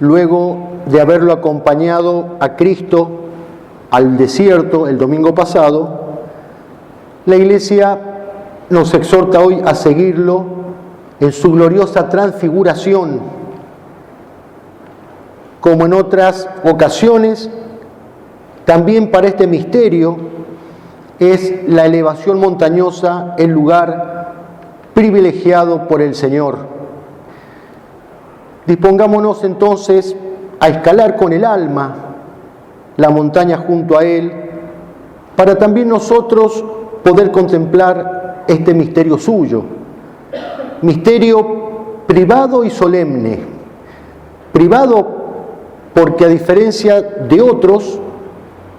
luego de haberlo acompañado a Cristo al desierto el domingo pasado, la Iglesia nos exhorta hoy a seguirlo en su gloriosa transfiguración. Como en otras ocasiones, también para este misterio es la elevación montañosa el lugar privilegiado por el Señor. Dispongámonos entonces a escalar con el alma la montaña junto a Él, para también nosotros poder contemplar este misterio suyo, misterio privado y solemne. Privado porque, a diferencia de otros,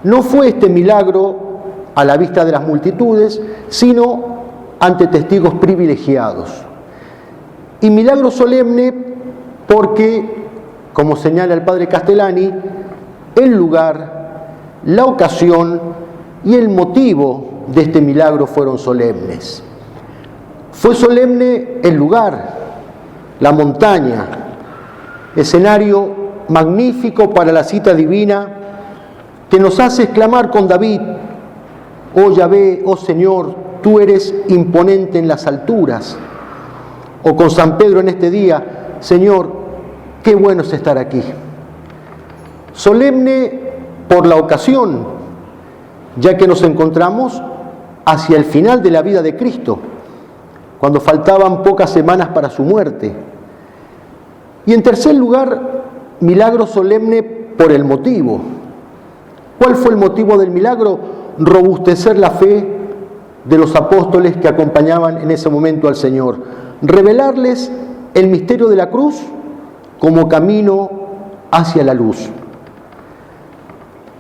no fue este milagro a la vista de las multitudes, sino ante testigos privilegiados. Y milagro solemne porque, como señala el padre Castellani, el lugar, la ocasión y el motivo de este milagro fueron solemnes. Fue solemne el lugar, la montaña, escenario magnífico para la cita divina que nos hace exclamar con David: oh Yahvé, oh Señor, tú eres imponente en las alturas. O con San Pedro en este día: Señor, qué bueno es estar aquí. Solemne por la ocasión, ya que nos encontramos hacia el final de la vida de Cristo, cuando faltaban pocas semanas para su muerte. Y en tercer lugar, milagro solemne por el motivo. ¿Cuál fue el motivo del milagro? Robustecer la fe de los apóstoles que acompañaban en ese momento al Señor. Revelarles el misterio de la cruz como camino hacia la luz.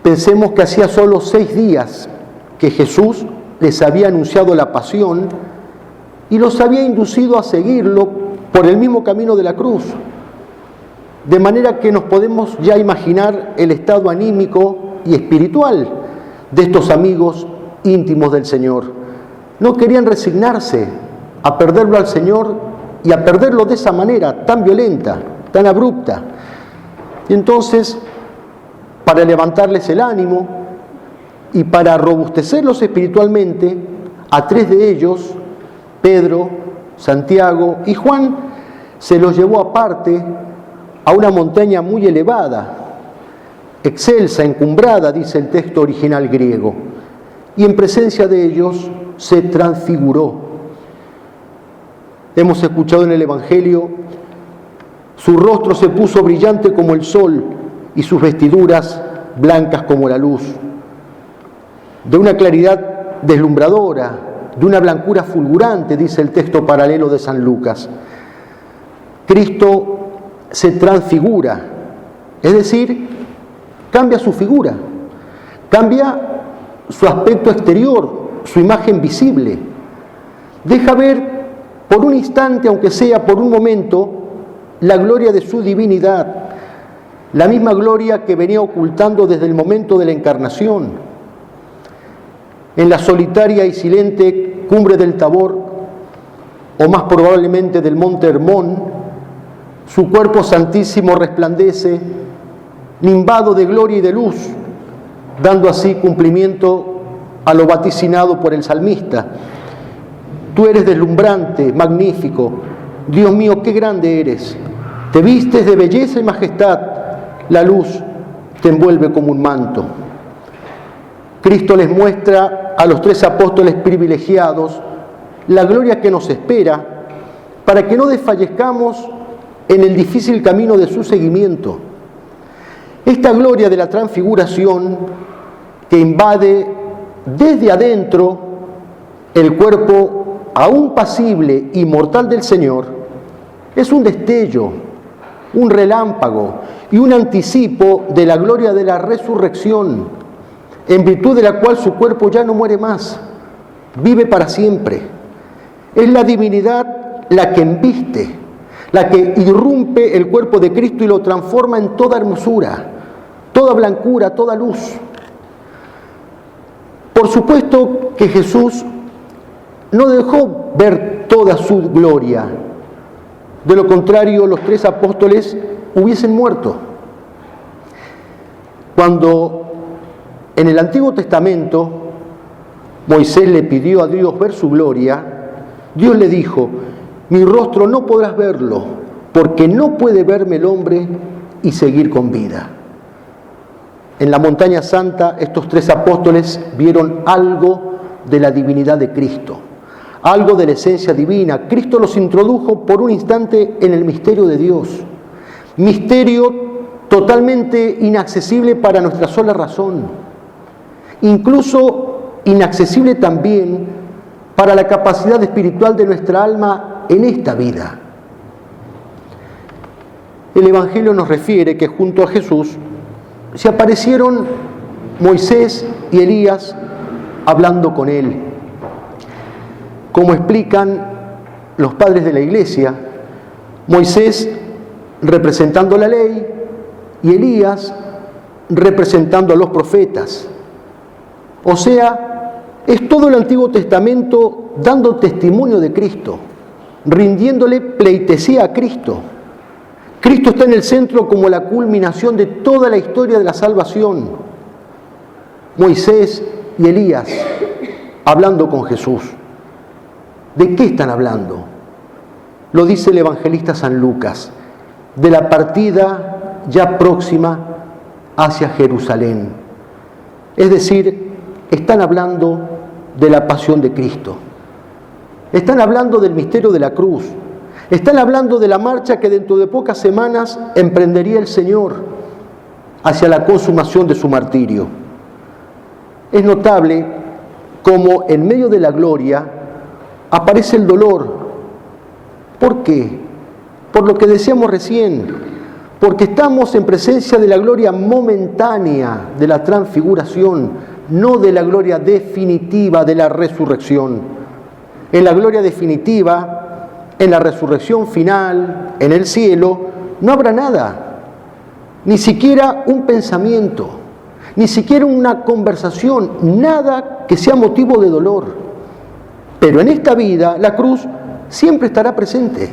Pensemos que hacía solo 6 días que Jesús les había anunciado la pasión y los había inducido a seguirlo por el mismo camino de la cruz. De manera que nos podemos ya imaginar el estado anímico y espiritual de estos amigos íntimos del Señor. No querían resignarse a perderlo al Señor y a perderlo de esa manera tan violenta, tan abrupta. Y entonces, para levantarles el ánimo y para robustecerlos espiritualmente, a 3 de ellos, Pedro, Santiago y Juan, se los llevó aparte a una montaña muy elevada, excelsa, encumbrada, dice el texto original griego, y en presencia de ellos se transfiguró. Hemos escuchado en el Evangelio: su rostro se puso brillante como el sol y sus vestiduras blancas como la luz. De una claridad deslumbradora, de una blancura fulgurante, dice el texto paralelo de San Lucas. Cristo se transfigura, es decir, cambia su figura, cambia su aspecto exterior, su imagen visible. Deja ver por un instante, aunque sea por un momento, la gloria de su divinidad, la misma gloria que venía ocultando desde el momento de la encarnación. En la solitaria y silente cumbre del Tabor, o más probablemente del monte Hermón, su cuerpo santísimo resplandece, nimbado de gloria y de luz, dando así cumplimiento a lo vaticinado por el salmista. Tú eres deslumbrante, magnífico. Dios mío, qué grande eres. Te vistes de belleza y majestad. La luz te envuelve como un manto. Cristo les muestra a los 3 apóstoles privilegiados la gloria que nos espera para que no desfallezcamos en el difícil camino de su seguimiento. Esta gloria de la transfiguración que invade desde adentro el cuerpo aún pasible y mortal del Señor es un destello, un relámpago y un anticipo de la gloria de la resurrección, en virtud de la cual su cuerpo ya no muere más, vive para siempre. Es la divinidad la que embiste, la que irrumpe el cuerpo de Cristo y lo transforma en toda hermosura, toda blancura, toda luz. Por supuesto que Jesús no dejó ver toda su gloria. De lo contrario, los 3 apóstoles hubiesen muerto. Cuando en el Antiguo Testamento Moisés le pidió a Dios ver su gloria, Dios le dijo: mi rostro no podrás verlo, porque no puede verme el hombre y seguir con vida. En la montaña santa, estos 3 apóstoles vieron algo de la divinidad de Cristo, algo de la esencia divina. Cristo los introdujo por un instante en el misterio de Dios, misterio totalmente inaccesible para nuestra sola razón, incluso inaccesible también para la capacidad espiritual de nuestra alma en esta vida. El Evangelio nos refiere que junto a Jesús se aparecieron Moisés y Elías hablando con él. Como explican los padres de la Iglesia, Moisés representando la ley y Elías representando a los profetas. O sea, es todo el Antiguo Testamento dando testimonio de Cristo, rindiéndole pleitesía a Cristo. Cristo está en el centro como la culminación de toda la historia de la salvación. Moisés y Elías hablando con Jesús. ¿De qué están hablando? Lo dice el evangelista San Lucas, de la partida ya próxima hacia Jerusalén. Es decir, están hablando de la pasión de Cristo. Están hablando del misterio de la cruz. Están hablando de la marcha que dentro de pocas semanas emprendería el Señor hacia la consumación de su martirio. Es notable cómo en medio de la gloria aparece el dolor. ¿Por qué? Por lo que decíamos recién, porque estamos en presencia de la gloria momentánea de la transfiguración, no de la gloria definitiva de la resurrección. En la gloria definitiva, en la resurrección final, en el cielo, no habrá nada, ni siquiera un pensamiento, ni siquiera una conversación, nada que sea motivo de dolor. Pero en esta vida la cruz siempre estará presente.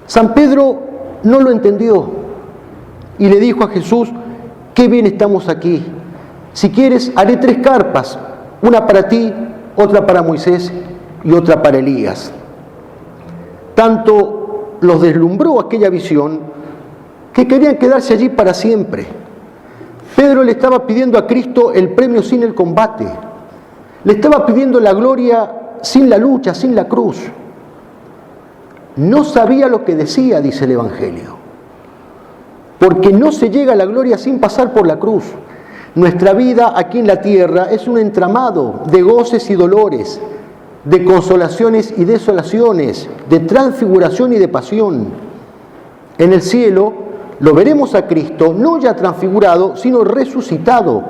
San Pedro no lo entendió y le dijo a Jesús: qué bien estamos aquí. Si quieres, haré 3 carpas, una para ti, otra para Moisés y otra para Elías. Tanto los deslumbró aquella visión que querían quedarse allí para siempre. Pedro le estaba pidiendo a Cristo el premio sin el combate. Le estaba pidiendo la gloria sin la lucha, sin la cruz. No sabía lo que decía, dice el Evangelio. Porque no se llega a la gloria sin pasar por la cruz. Nuestra vida aquí en la tierra es un entramado de goces y dolores, de consolaciones y desolaciones, de transfiguración y de pasión. En el cielo lo veremos a Cristo no ya transfigurado, sino resucitado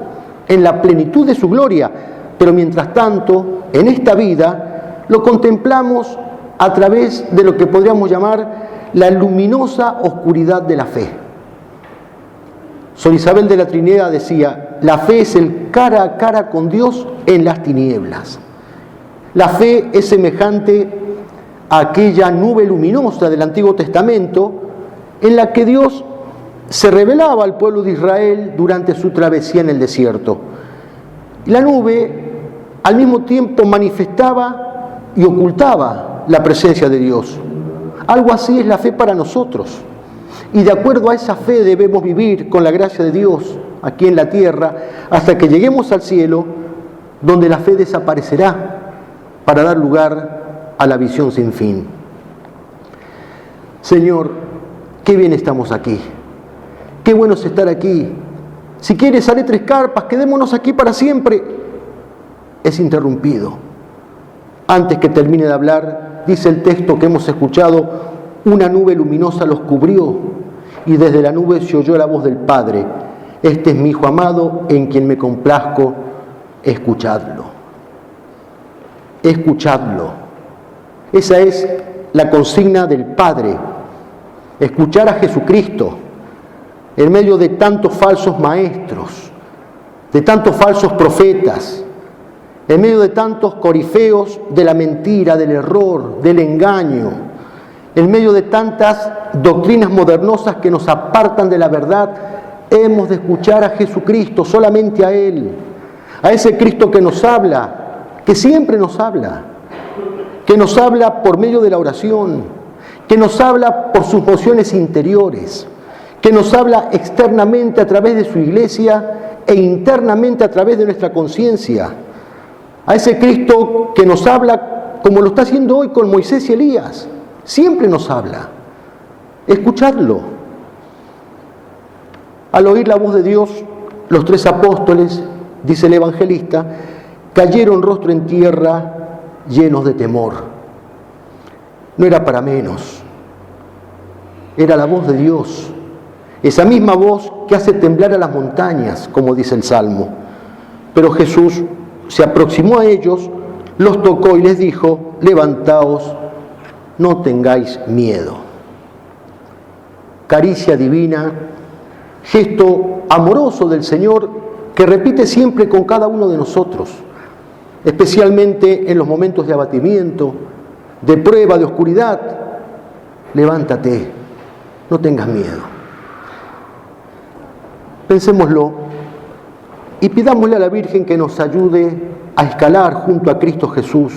en la plenitud de su gloria. Pero mientras tanto, en esta vida, lo contemplamos a través de lo que podríamos llamar la luminosa oscuridad de la fe. Sor Isabel de la Trinidad decía: la fe es el cara a cara con Dios en las tinieblas. La fe es semejante a aquella nube luminosa del Antiguo Testamento en la que Dios se revelaba al pueblo de Israel durante su travesía en el desierto. La nube al mismo tiempo manifestaba y ocultaba la presencia de Dios. Algo así es la fe para nosotros. Y de acuerdo a esa fe debemos vivir con la gracia de Dios aquí en la tierra hasta que lleguemos al cielo, donde la fe desaparecerá para dar lugar a la visión sin fin. Señor, qué bien estamos aquí. Qué bueno es estar aquí. Si quieres, haré 3 carpas, quedémonos aquí para siempre. Es interrumpido. Antes que termine de hablar, dice el texto que hemos escuchado: una nube luminosa los cubrió y desde la nube se oyó la voz del Padre: este es mi Hijo amado, en quien me complazco, escuchadlo. Escuchadlo. Esa es la consigna del Padre: escuchar a Jesucristo en medio de tantos falsos maestros, de tantos falsos profetas, en medio de tantos corifeos de la mentira, del error, del engaño, en medio de tantas doctrinas modernosas que nos apartan de la verdad hemos de escuchar a Jesucristo, solamente a Él, a ese Cristo que nos habla, que siempre nos habla, que nos habla por medio de la oración, que nos habla por sus mociones interiores, que nos habla externamente a través de su iglesia e internamente a través de nuestra conciencia, a ese Cristo que nos habla como lo está haciendo hoy con Moisés y Elías, siempre nos habla. Escuchadlo. Al oír la voz de Dios, los 3 apóstoles, dice el evangelista, cayeron rostro en tierra llenos de temor. No era para menos. Era la voz de Dios. Esa misma voz que hace temblar a las montañas, como dice el Salmo. Pero Jesús se aproximó a ellos, los tocó y les dijo, levantaos, no tengáis miedo. Caricia divina, gesto amoroso del Señor que repite siempre con cada uno de nosotros, especialmente en los momentos de abatimiento, de prueba, de oscuridad. Levántate, no tengas miedo. Pensémoslo y pidámosle a la Virgen que nos ayude a escalar junto a Cristo Jesús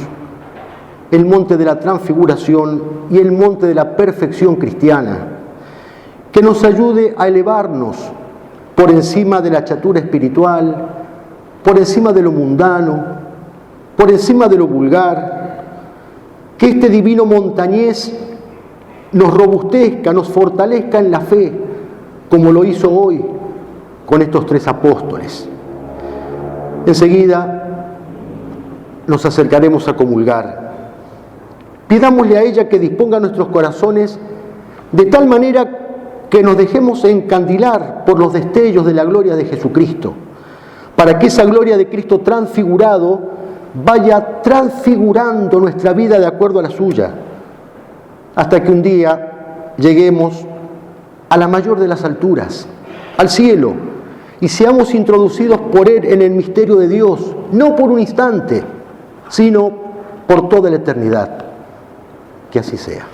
el monte de la transfiguración y el monte de la perfección cristiana, que nos ayude a elevarnos por encima de la chatura espiritual, por encima de lo mundano, por encima de lo vulgar, que este divino montañés nos robustezca, nos fortalezca en la fe, como lo hizo hoy con estos 3 apóstoles. Enseguida nos acercaremos a comulgar. Pidámosle a ella que disponga nuestros corazones de tal manera que nos dejemos encandilar por los destellos de la gloria de Jesucristo, para que esa gloria de Cristo transfigurado vaya transfigurando nuestra vida de acuerdo a la suya, hasta que un día lleguemos a la mayor de las alturas, al cielo, y seamos introducidos por Él en el misterio de Dios, no por un instante, sino por toda la eternidad. Que así sea.